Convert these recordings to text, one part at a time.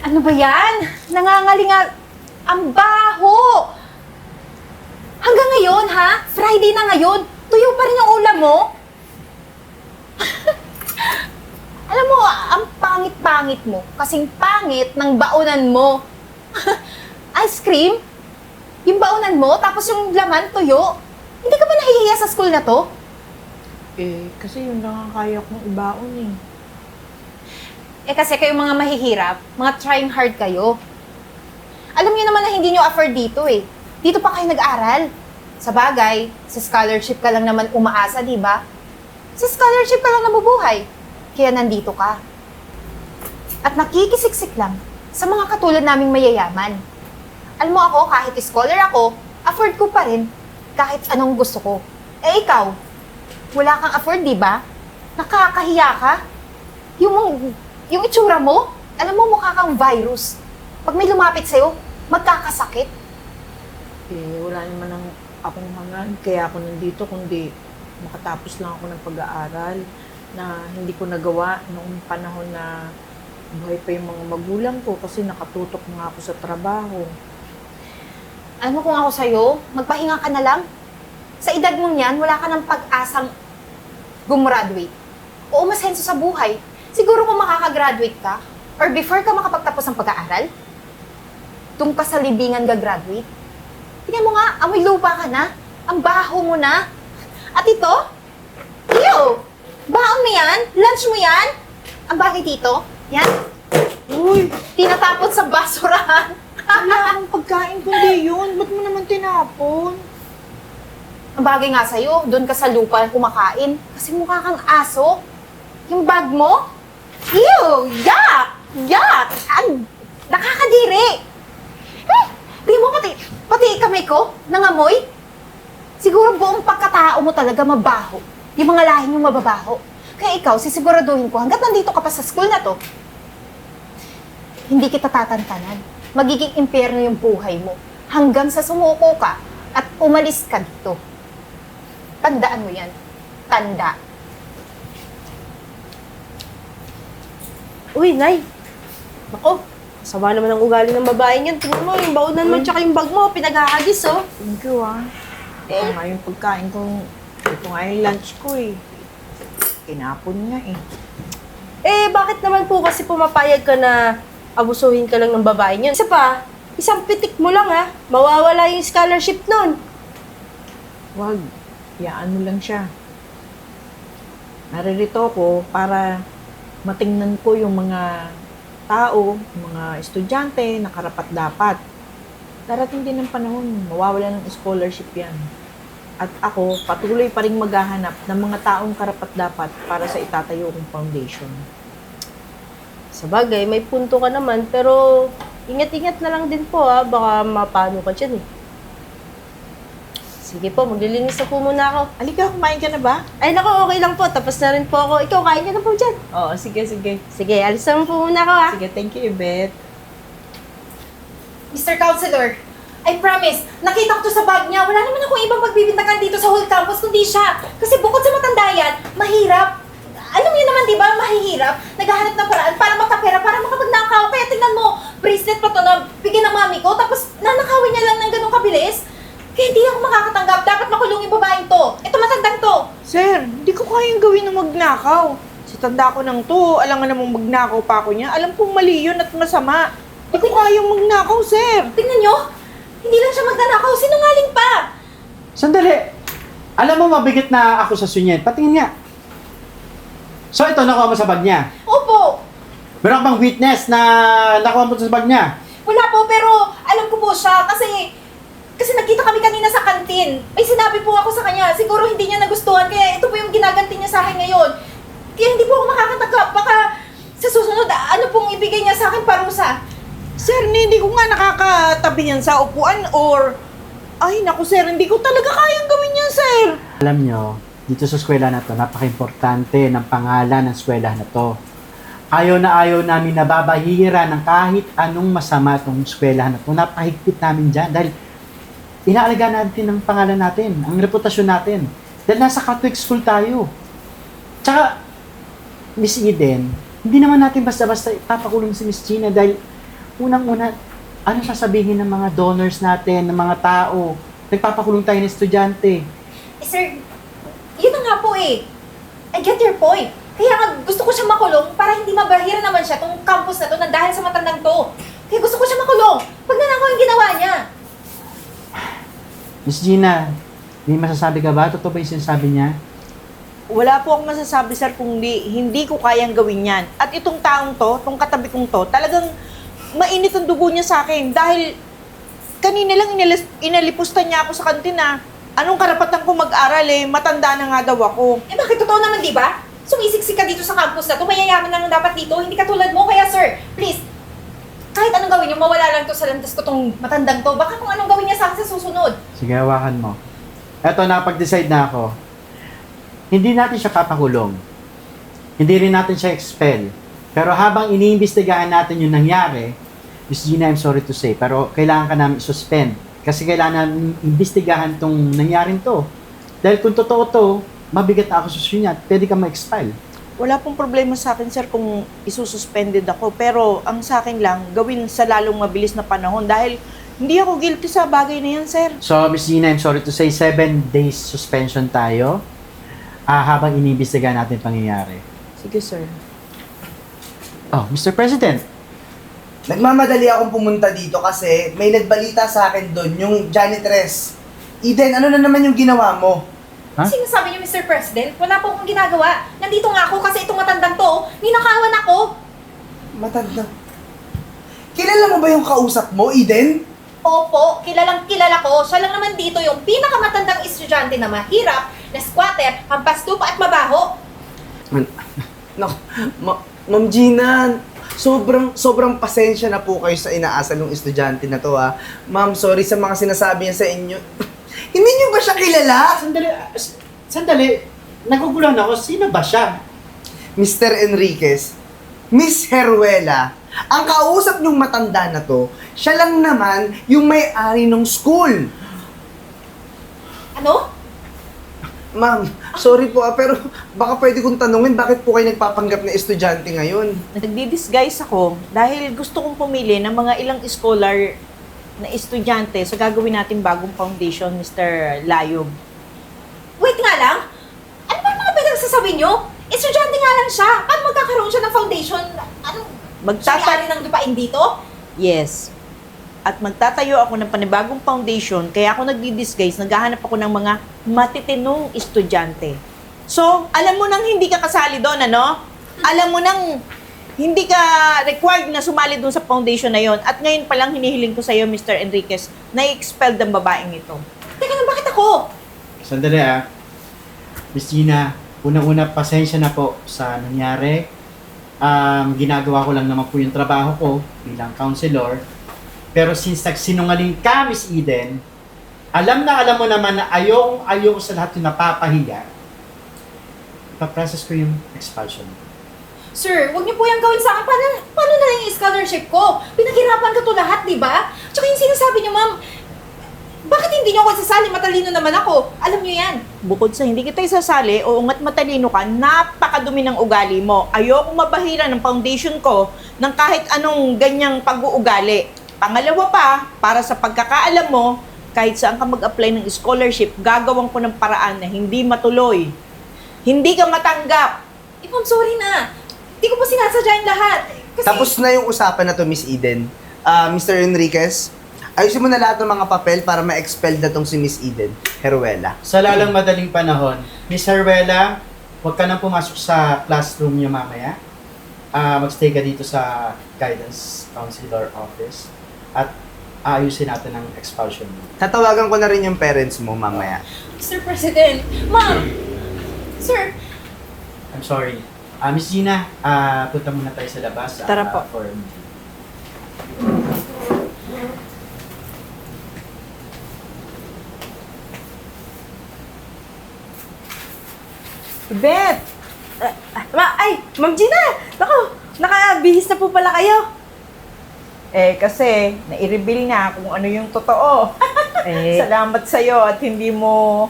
Ano ba yan? Nangangalinga. Ang baho! Hanggang ngayon, ha? Friday na ngayon. Tuyo pa rin yung ulam mo. Alam mo, ang pangit-pangit mo. Kasing pangit ng baonan mo. Ice cream? Yung baonan mo, tapos yung laman, tuyo. Hindi ka ba nahihiya sa school na to? Kasi yun lang ang kaya kong ibaon eh. Kasi kayo mga mahihirap, mga trying hard kayo. Alam niyo naman na hindi niyo afford dito eh. Dito pa kayo nag-aral. Sa bagay, sa scholarship ka lang naman umaasa, di ba? Sa scholarship ka lang nabubuhay. Kaya nandito ka. At nakikisiksik lang sa mga katulad naming mayayaman. Alam mo ako, kahit scholar ako, afford ko pa rin kahit anong gusto ko. Ikaw, wala kang afford, di ba? Nakakahiya ka. Yung itsura mo, alam mo mukha kang virus. Pag may lumapit sa'yo, magkakasakit. Wala naman akong hangan. Kaya ako nandito, kundi makatapos lang ako ng pag-aaral na hindi ko nagawa noong panahon na buhay pa yung mga magulang ko kasi nakatutok nga ako sa trabaho. Alam mo kung ako sa'yo, magpahinga ka na lang. Sa edad mong yan, wala ka ng pag-asang gumraduate. O umasenso sa buhay. Siguro kung makakagraduate ka, or before ka makapagtapos ng pag-aaral, doon ka sa libingan gagraduate. Tingnan mo nga, amoy lupa ka na. Ang baho mo na. At ito, iyo, baon mo yan? Lunch mo yan? Ang bagay dito, yan. Uy! Tinatapon sa basurahan. Wala akong pagkain kundi yun. Ba't mo naman tinapon? Ang bagay nga sa'yo, doon ka sa lupa kumakain. Kasi mukha kang aso. Yung bag mo, ew! Yuck! Yuck! Ang nakakadiri! Tingnan mo pati kamay ko, nangamoy. Siguro buong pagkatao mo talaga mabaho. Yung mga lahi mo mababaho. Kaya ikaw, sisiguraduhin ko, hanggat nandito ka pa sa school na to, hindi kita tatantanan. Magiging impyerno yung buhay mo. Hanggang sa sumuko ka at umalis ka dito. Tandaan mo yan. Tanda. Uy, Nay! Nako, sama naman ang ugali ng babaeng yan. Tingnan mo, yung baunan mo tsaka yung bag mo, pinaghahagis, oh. Thank you Ito nga yung pagkain ko. Ito nga yung lunch ko eh. Tinapon nga eh. Bakit naman po kasi pumapayag ka na abusuhin ka lang ng babaeng yun? Isa pa, isang pitik mo lang ha, mawawala yung scholarship nun. Wag, yaan mo lang siya. Naririto ko para matingnan ko yung mga tao, mga estudyante na karapat-dapat. Darating din ng panahon, mawawala ng scholarship yan. At ako, patuloy pa rin maghahanap ng mga taong karapat-dapat para sa itatayo kong foundation. Sa bagay, may punto ka naman, pero ingat-ingat na lang din po ha, baka mapano ka dyan eh. Sige po, maglilinis na po muna ako. Alika, kumain ka na ba? Ay nako, okay lang po, tapos na rin po ako. Ikaw, kain ka na po dyan. Oo, sige. Sige, alis naman po muna ako ha. Sige, thank you, Yvette. Mr. Counselor, I promise, nakita ko to sa bag niya. Wala naman akong ibang pagbibintangan dito sa whole campus kundi siya. Kasi bukod sa matanda yan, mahirap. Alam niyo naman, di ba, mahihirap. Naghahanap ng paraan para makapera, para makapagnakaw. Kaya tingnan mo, bracelet pa to na bigyan ng mami ko, tapos nanakawin niya lang ng ganong kabilis. Kaya hindi ako makakatanggap. Dapat makulong yung babaeng to. Ito, matandang to. Sir, hindi ko kayang gawin na magnakaw. Sa tanda ko ng to, alam nga namang magnakaw pa ako niya. Alam kong mali yun at masama. Hindi ko kayang magnakaw, sir. Tingnan niyo, hindi lang siya magnanakaw, sinungaling pa. Sandali! Alam mo, mabigat na akusasyon yan. Patingin nga. So, ito, nakuha mo sa bag niya. Opo. Meron ka bang witness na nakuha mo sa bag niya? Wala po, pero alam ko po siya kasi nagkita kami kanina sa kantin. May sinabi po ako sa kanya. Siguro hindi niya nagustuhan, kaya ito po yung ginaganti niya sa akin ngayon. Kaya hindi po ako makakatanggap. Baka sa susunod, ano pong ibigay niya sa akin parusa? Sir, hindi ko nga nakakatabi yan sa upuan or... Ay, naku sir, hindi ko talaga kayang gawin yan, sir. Alam nyo, dito sa eskwela na to, napaka-importante ng pangalan ng eskwela na to. Ayaw na ayaw namin nababahira ng kahit anong masama itong eskwela na to. Napahigpit namin dyan dahil inaalaga natin ang pangalan natin, ang reputasyon natin. Dahil nasa Catholic school tayo. Tsaka, Miss Eden, hindi naman natin basta-basta ipapakulong si Miss Gina dahil unang-una, ano sasabihin ng mga donors natin, ng mga tao? Nagpapakulong tayo ng estudyante. Eh, sir, yun na nga po eh. I get your point. Kaya nga gusto ko siya makulong para hindi mabahira naman siya tong campus na to na dahil sa matandang to. Kaya gusto ko siya makulong. Pag nanakaw yung ginawa niya. Miss Gina, may masasabi ka ba? Totoo ba yung sinasabi niya? Wala po akong masasabi, sir, kung hindi ko kayang gawin yan. At itong taong to, itong katabi kong to, talagang mainit ang dugo niya sa akin. Dahil kanina lang inalipusta niya ako sa kantina. Anong karapatan ko mag-aral eh? Matanda na nga daw ako. Eh bakit totoo naman, di ba? Sumisiksik ka dito sa campus na to, mayayaman lang dapat dito, hindi katulad mo. Kaya sir, please, kahit anong gawin niyo, mawala lang to sa landas ko tong matandang to. Baka kung anong gawin niya sa akin sa susunod. Sige, hawakan mo. Eto, napag-decide na ako. Hindi natin siya papakulong. Hindi rin natin siya expel. Pero habang iniimbestigahan natin yung nangyari, Miss Gina, I'm sorry to say, pero kailangan ka namin suspend. Kasi kailangan namin imbestigahan tong nangyaring to. Dahil kung totoo to, mabigat ako sa niya, pwede ka ma-expel. Wala pong problema sa akin, sir, kung isususpended ako. Pero ang sa akin lang, gawin sa lalong mabilis na panahon. Dahil hindi ako guilty sa bagay na yan, sir. So, Miss Gina, I'm sorry to say, 7 days suspension tayo habang iniimbestigahan natin yung pangyayari. Sige, sir. Oh, Mr. President, Nagmamadali akong pumunta dito kasi may nagbalita sa akin doon, yung janitress. Eden, ano na naman yung ginawa mo? Ha? Sinasabi niyo, Mr. President, wala po akong ginagawa. Nandito nga ako kasi itong matandang to, ninakawan ako. Matanda. Kilala mo ba yung kausap mo, Eden? Opo, kilalang kilala ko. Siya lang naman dito yung pinakamatandang estudyante na mahirap, na squatter, pampastupa at mabaho. Naku, Ma'am Gina, sobrang pasensya na po kayo sa inaasal ng estudyante na to, ha. Ma'am, sorry sa mga sinasabi niya sa inyo. Hindi niyo ba siya kilala? Sandali. Naguguluhan ako. Sino ba siya? Mr. Enriquez, Miss Heruela, ang kausap niyong matanda na to, siya lang naman yung may-ari ng school. Ano? Ma'am, sorry po, pero baka pwede kong tanungin bakit po kayo nagpapanggap na estudyante ngayon? Nagdi-disguise ako dahil gusto kong pumili ng mga ilang scholar na estudyante sa gagawin natin bagong foundation, Mr. Layob. Wait nga lang. Ano ba mga pinagsasabi niyo? Estudyante nga lang siya. Paano magkakaroon siya ng foundation? Anong may-ari ng lupain dito? Yes. At magtatayo ako ng panibagong foundation, kaya ako nagdi-disguise, naghahanap ako ng mga matitinong estudyante. So, alam mo nang hindi ka kasali doon, ano? Alam mo nang hindi ka required na sumali doon sa foundation na yon. At ngayon pa lang hinihiling ko sa iyo, Mr. Enriquez, na i-expel ang babaeng ito. Teka lang, bakit ako? Sandali Miss Gina, unang-una, pasensya na po sa nangyari. Ginagawa ko lang naman po yung trabaho ko bilang counselor. Pero since nagsinungaling ka, Miss Eden, alam mo naman na ayaw sa lahat yung napapahiya, ipaprocess ko yung expulsion. Sir, huwag niyo po yung gawin sa akin. Paano na lang yung scholarship ko? Pinaghirapan ko to lahat, di ba? Tsaka yung sinasabi niyo, ma'am, bakit hindi niyo ako sasali? Matalino naman ako. Alam niyo yan. Bukod sa hindi kita isasali, o ungat matalino ka, napakadumi ng ugali mo. Ayoko mabahira ng foundation ko ng kahit anong ganyang pag-uugali. Pangalawa pa, para sa pagkakaalam mo, kahit saan ka mag-apply ng scholarship, gagawin ko ng paraan na hindi matuloy. Hindi ka matanggap. Eh, ma'am, sorry na. Hindi ko po sinasadya yung lahat. Kasi, Tapos na yung usapan na to, Miss Eden. Mr. Enriquez, ayusin mo na lahat ng mga papel para ma-expel na tong si Miss Eden Heruela. Sa lalang madaling panahon, Miss Heruela, huwag ka nang pumasok sa classroom niyo mamaya. Magstay ka dito sa guidance counselor office at aayusin natin ang expulsion mo. Tatawagan ko na rin yung parents mo mamaya. Mr. President, ma'am, sir, I'm sorry. Miss Gina, punta muna tayo sa labas. Tara po. For meeting. Bet! Ma'am Gina! Naku, nakabihis na po pala kayo. Kasi nai-reveal na kung ano yung totoo. Salamat sa'yo at hindi mo,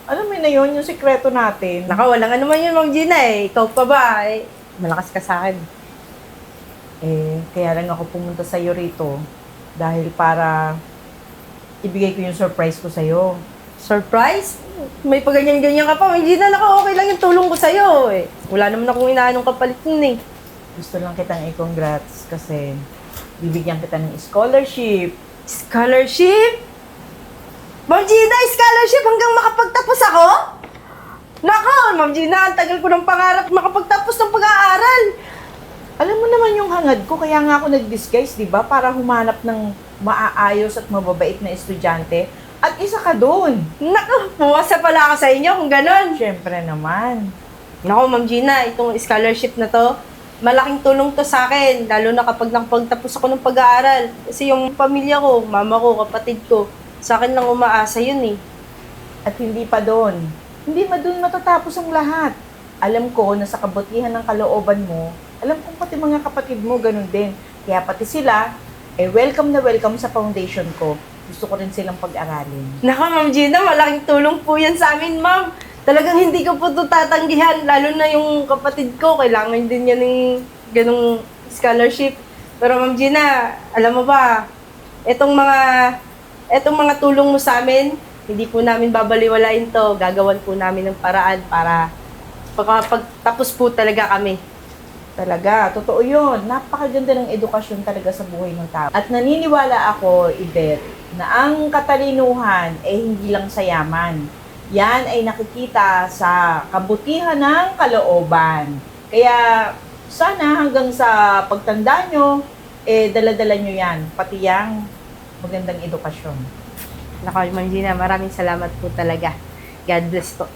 alam mo na yun, yung sikreto natin. Naku, walang ano man yun, Ma'am Gina eh. Ikaw pa ba? Malakas ka sa akin. Kaya lang ako pumunta sa'yo rito dahil para ibigay ko yung surprise ko sa'yo. Surprise? May paganyan-ganyan ka pa. Hindi na okay lang yung tulong ko sa'yo eh. Wala naman akong inaanong kapalit nun eh. Gusto lang kitang i-congrats kasi bibigyan kita ng scholarship. Scholarship? Ma'am Gina, scholarship hanggang makapagtapos ako? Nako, Ma'am Gina, ang tagal ko ng pangarap makapagtapos ng pag-aaral. Alam mo naman yung hangad ko, kaya nga ako nag-disguise, di ba? Para humanap ng maaayos at mababait na estudyante. At isa ka doon. Nako, puwasa pala ako sa inyo kung ganon. Siyempre naman. Nako, Ma'am Gina, itong scholarship na to, malaking tulong to sa akin, lalo na kapag nakapagtapos ako ng pag-aaral. Kasi yung pamilya ko, mama ko, kapatid ko, sa akin lang umaasa yun eh. At hindi pa doon. Hindi doon matatapos ang lahat. Alam ko na sa kabutihan ng kalooban mo, alam kong pati mga kapatid mo ganun din. Kaya pati sila, welcome na welcome sa foundation ko. Gusto ko rin silang pag-aralin. Nako, Ma'am Gina, malaking tulong po yan sa amin, Ma'am. Talagang hindi ko po ito tatanggihan, lalo na yung kapatid ko, kailangan din niya ng ganong scholarship. Pero Ma'am Gina, alam mo ba, etong mga tulong mo sa amin, hindi po namin babaliwalain to. Gagawan po namin ng paraan para pagtapos po talaga kami. Talaga, totoo yun. Napakaganda ng edukasyon talaga sa buhay ng tao. At naniniwala ako, Yvette, na ang katalinuhan hindi lang sa yaman. Yan ay nakikita sa kabutihan ng kalooban. Kaya sana hanggang sa pagtanda nyo, dala-dala nyo yan. Pati yang magandang edukasyon. Nako, Ma'am Gina, maraming salamat po talaga. God bless po.